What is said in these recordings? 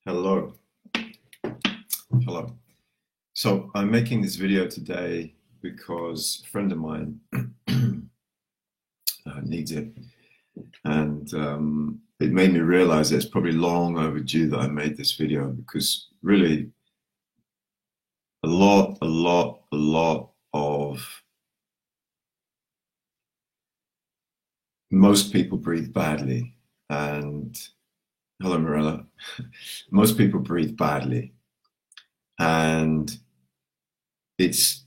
Hello. Hello. So I'm making this video today because a friend of mine needs it. And it made me realize that it's probably long overdue that I made this video because really a lot of most people breathe badly. And hello, Morella. Most people breathe badly. And it's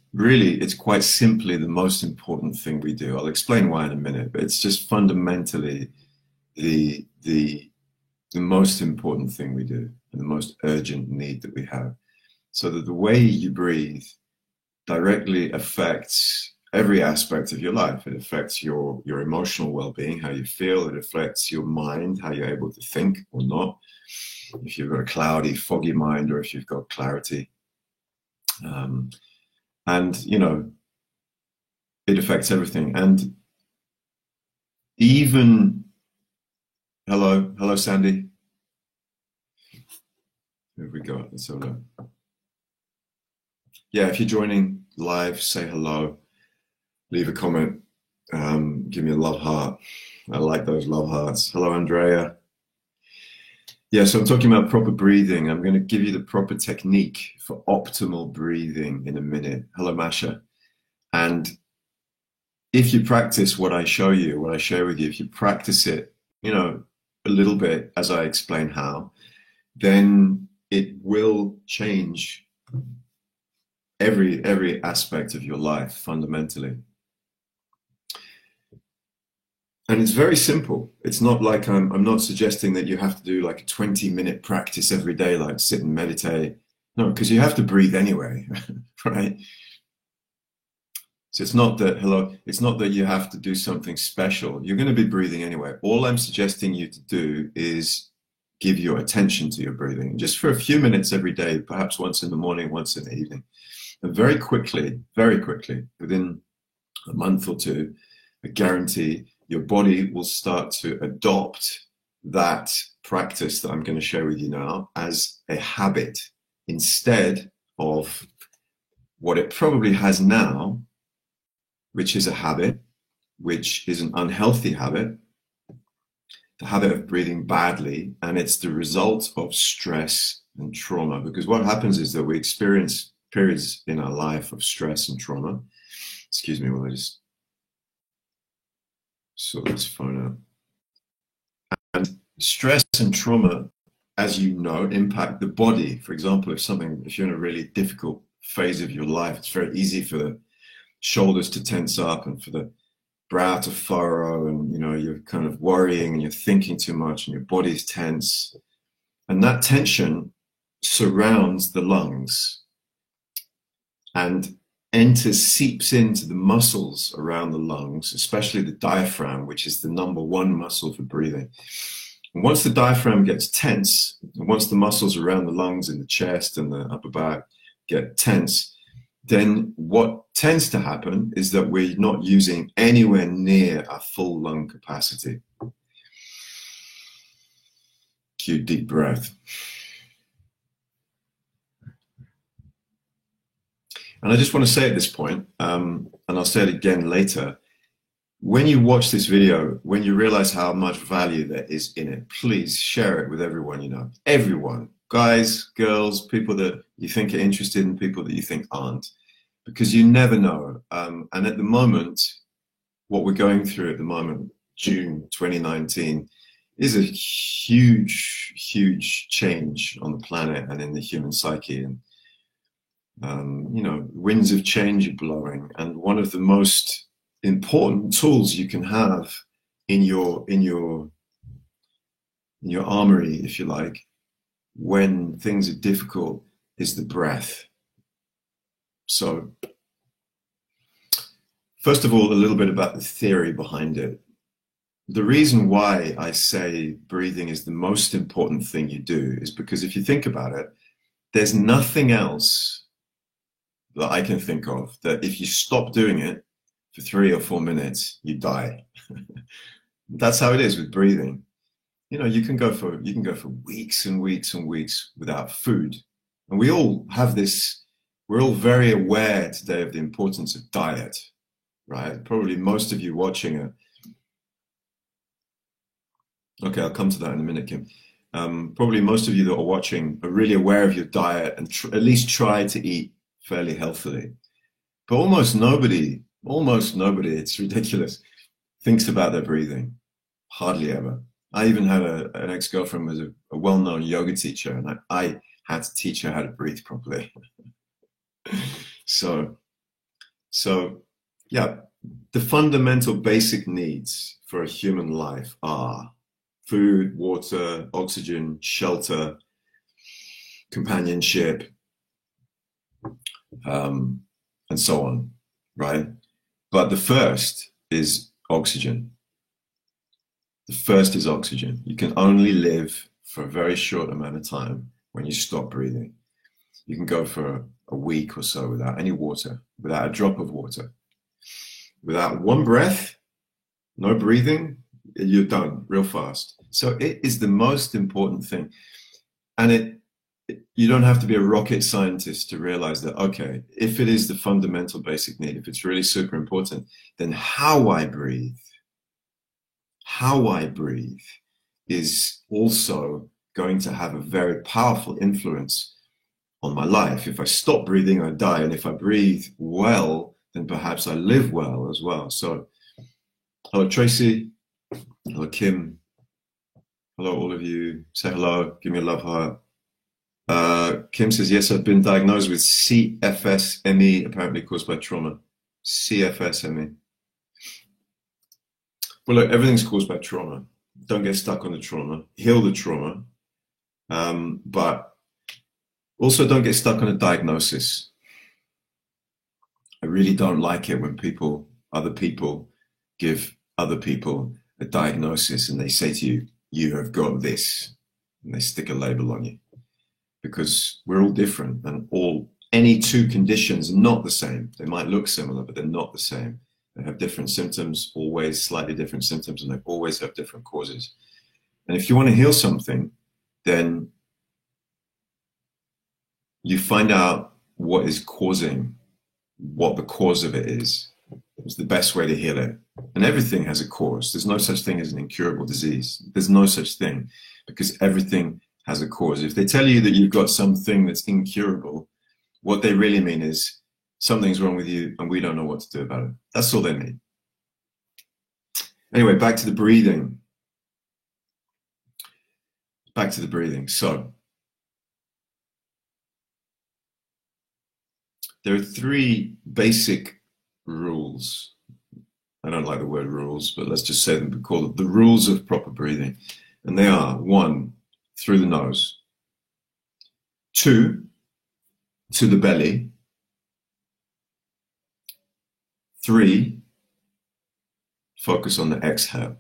quite simply the most important thing we do. I'll explain why in a minute, but it's just fundamentally the most important thing we do and the most urgent need that we have. So that the way you breathe directly affects every aspect of your life. It affects your emotional well-being, how you feel. It affects your mind, how you're able to think or not. If you've got a cloudy, foggy mind, or if you've got clarity. And, you know, it affects everything. And even, hello, Sandy. Here we go. Let's have a look. Yeah, if you're joining live, say hello, leave a comment, give me a love heart. I like those love hearts. Hello, Andrea. Yeah, so I'm talking about proper breathing. I'm going to give you the proper technique for optimal breathing in a minute. Hello, Masha. And if you practice what I show you, what I share with you, if you practice it, you know, a little bit as I explain how, then it will change every aspect of your life fundamentally. And it's very simple. It's not like I'm not suggesting that you have to do like a 20-minute practice every day, like sit and meditate. No, because you have to breathe anyway, right? So it's not that you have to do something special. You're going to be breathing anyway. All I'm suggesting you to do is give your attention to your breathing, just for a few minutes every day, perhaps once in the morning, once in the evening. And very quickly, within a month or two, I guarantee your body will start to adopt that practice that I'm going to share with you now as a habit instead of what it probably has now, which is a habit, which is an unhealthy habit, the habit of breathing badly, and it's the result of stress and trauma. Because what happens is that we experience periods in our life of stress and trauma. Excuse me while I just sort this phone out. And stress and trauma, as you know, impact the body. For example, if you're in a really difficult phase of your life, it's very easy for the shoulders to tense up and for the brow to furrow, and you know, you're kind of worrying and you're thinking too much and your body's tense. And that tension surrounds the lungs and seeps into the muscles around the lungs, especially the diaphragm, which is the number one muscle for breathing. And once the diaphragm gets tense, and once the muscles around the lungs and the chest and the upper back get tense, then what tends to happen is that we're not using anywhere near our full lung capacity. Cue deep breath. And I just want to say at this point, and I'll say it again later, when you watch this video, when you realize how much value there is in it, please share it with everyone you know. Everyone, guys, girls, people that you think are interested and people that you think aren't, because you never know. And at the moment, what we're going through at the moment, June 2019, is a huge change on the planet and in the human psyche. And you know, winds of change are blowing, and one of the most important tools you can have in your armory, if you like, when things are difficult, is the breath. So, first of all, a little bit about the theory behind it. The reason why I say breathing is the most important thing you do is because if you think about it, there's nothing else that I can think of that if you stop doing it for 3 or 4 minutes, you die. That's how it is with breathing. you know, you can go for weeks and weeks and weeks without food. And we all have this, we're all very aware today of the importance of diet, right? Probably most of you watching it. Okay, I'll come to that in a minute, Kim. Probably most of you that are watching are really aware of your diet and at least try to eat fairly healthily. But almost nobody, it's ridiculous, thinks about their breathing. Hardly ever. I even had an ex-girlfriend who was a well-known yoga teacher, and I had to teach her how to breathe properly. So yeah, the fundamental basic needs for a human life are food, water, oxygen, shelter, companionship, and so on, right? But the first is oxygen. The first is oxygen. You can only live for a very short amount of time when you stop breathing. You can go for a week or so without any water, without a drop of water. Without one breath, no breathing, you're done real fast. So it is the most important thing. And you don't have to be a rocket scientist to realize that, okay, if it is the fundamental basic need, if it's really super important, then how I breathe is also going to have a very powerful influence on my life. If I stop breathing, I die. And if I breathe well, then perhaps I live well as well. So, hello, Tracy. Hello, Kim. Hello, all of you. Say hello. Give me a love heart. Kim says, yes, I've been diagnosed with CFS-ME, apparently caused by trauma. CFS-ME. Well, look, everything's caused by trauma. Don't get stuck on the trauma. Heal the trauma. But also don't get stuck on a diagnosis. I really don't like it when other people give other people a diagnosis and they say to you, you have got this, and they stick a label on you. Because we're all different, and any two conditions are not the same. They might look similar, but they're not the same. They have different symptoms, always slightly different symptoms, and they always have different causes. And if you want to heal something, then you find out what the cause of it is. It's the best way to heal it. And everything has a cause. There's no such thing as an incurable disease. There's no such thing, because everything has a cause. If they tell you that you've got something that's incurable, what they really mean is something's wrong with you and we don't know what to do about it. That's all they mean. Anyway, back to the breathing. So there are three basic rules. I don't like the word rules, but let's just say them. We call it the rules of proper breathing. And they are: 1, through the nose; 2, to the belly; 3, focus on the exhale.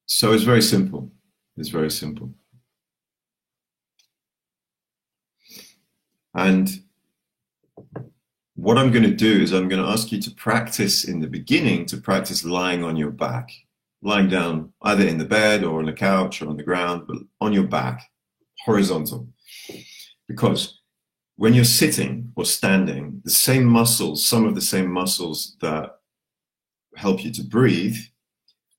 So it's very simple. It's very simple. And what I'm going to do is I'm going to ask you to practice in the beginning, to practice lying on your back, lying down either in the bed or on the couch or on the ground, but on your back, horizontal. Because when you're sitting or standing, the same muscles, some of the same muscles that help you to breathe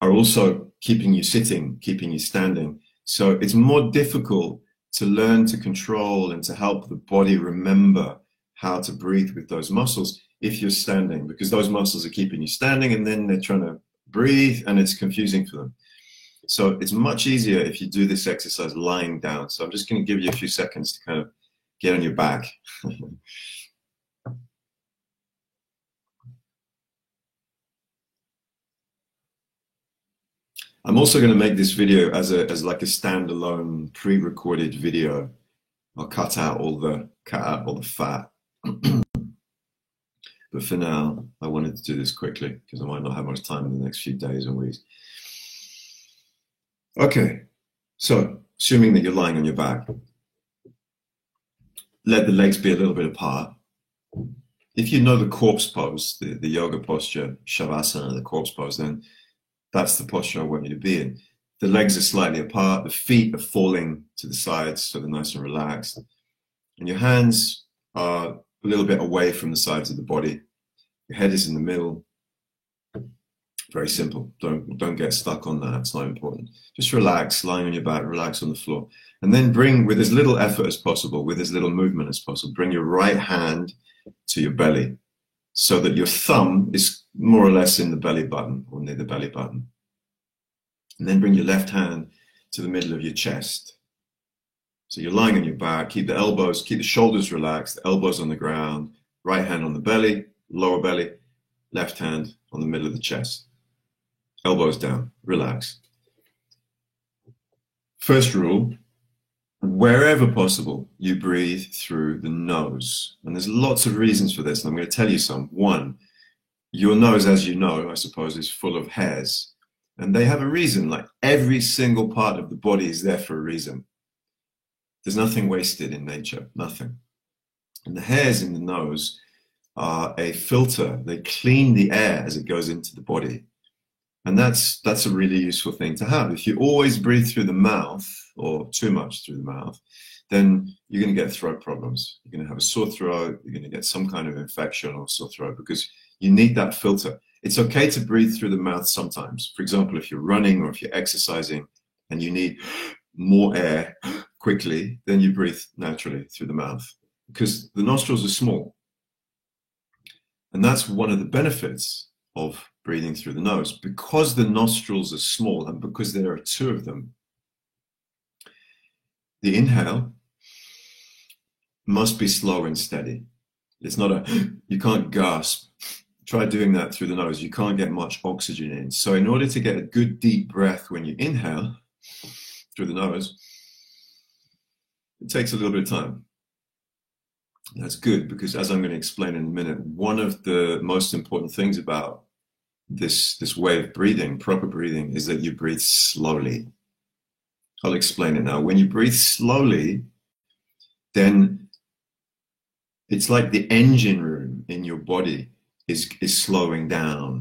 are also keeping you sitting, keeping you standing. So it's more difficult to learn to control and to help the body remember how to breathe with those muscles if you're standing, because those muscles are keeping you standing and then they're trying to breathe and it's confusing for them. So it's much easier if you do this exercise lying down. So I'm just going to give you a few seconds to kind of get on your back. I'm also going to make this video as like a standalone pre-recorded video. I'll cut out all the fat. But for now, I wanted to do this quickly because I might not have much time in the next few days and weeks. Okay, so assuming that you're lying on your back, let the legs be a little bit apart. if you know the corpse pose, the yoga posture, Shavasana, the corpse pose, then that's the posture I want you to be in. The legs are slightly apart, the feet are falling to the sides so they're nice and relaxed. And your hands are a little bit away from the sides of the body. Your head is in the middle. Very simple. Don't get stuck on that. It's not important. Just relax, lying on your back, relax on the floor. And then bring, with as little effort as possible, with as little movement as possible, bring your right hand to your belly so that your thumb is more or less in the belly button or near the belly button. And then bring your left hand to the middle of your chest. So you're lying on your back, keep the shoulders relaxed, the elbows on the ground, right hand on the belly, lower belly, left hand on the middle of the chest. Elbows down, relax. First rule, wherever possible, you breathe through the nose. And there's lots of reasons for this, and I'm going to tell you some. One, your nose, as you know, I suppose, is full of hairs. And they have a reason, like every single part of the body is there for a reason. There's nothing wasted in nature, nothing. And the hairs in the nose are a filter. They clean the air as it goes into the body. And that's a really useful thing to have. If you always breathe through the mouth or too much through the mouth, then you're going to get throat problems. You're going to have a sore throat. You're going to get some kind of infection or sore throat because you need that filter. It's okay to breathe through the mouth sometimes. For example, if you're running or if you're exercising and you need more air quickly, then you breathe naturally through the mouth because the nostrils are small. And that's one of the benefits of breathing through the nose. Because the nostrils are small and because there are two of them, the inhale must be slow and steady. It's not you can't gasp. Try doing that through the nose. You can't get much oxygen in. So in order to get a good deep breath when you inhale through the nose, it takes a little bit of time. That's good because, as I'm going to explain in a minute, one of the most important things about this way of breathing, proper breathing, is that you breathe slowly. I'll explain it now. When you breathe slowly, then it's like the engine room in your body is slowing down.